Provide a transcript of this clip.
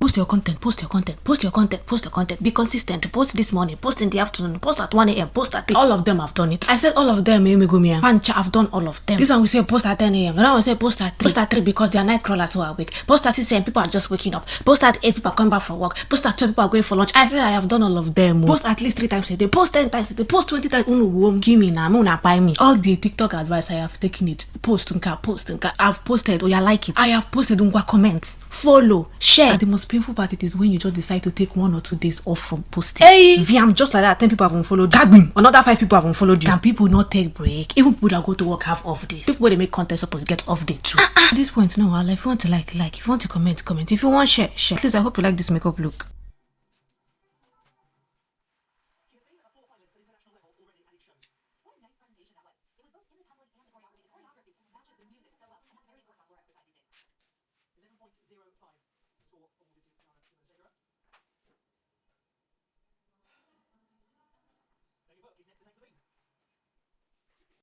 Post your content, post your content, post your content, post your content. Be consistent. Post this morning, post in the afternoon, post at 1 a.m., post at 3. All of them have done it. I said all of them, Pancha, I've done all of them. This one we say post at 10 a.m. Another one say post at 3. Post at 3 because they are night crawlers who are awake. Post at 6 a.m. people are just waking up. Post at 8 people are coming back from work. Post at 12 people are going for lunch. I said I have done all of them. Post at least 3 times a day. Post 10 times a day. Post 20 times. Give me now. Buy me. All the TikTok advice I have taken it. Post. I've posted. You like it. I have posted. Comment, follow, share. And the most painful part it is when you just decide to take 1 or 2 days off from posting. Hey, Viam, just like that, 10 people haven't followed. Gagbim, another 5 people haven't followed you. Can people not take break? Even people that go to work have off days. People where they make content supposed to get off day too. At this point, no, if you want to like. If you want to comment. If you want share. Please, I hope you like this makeup look.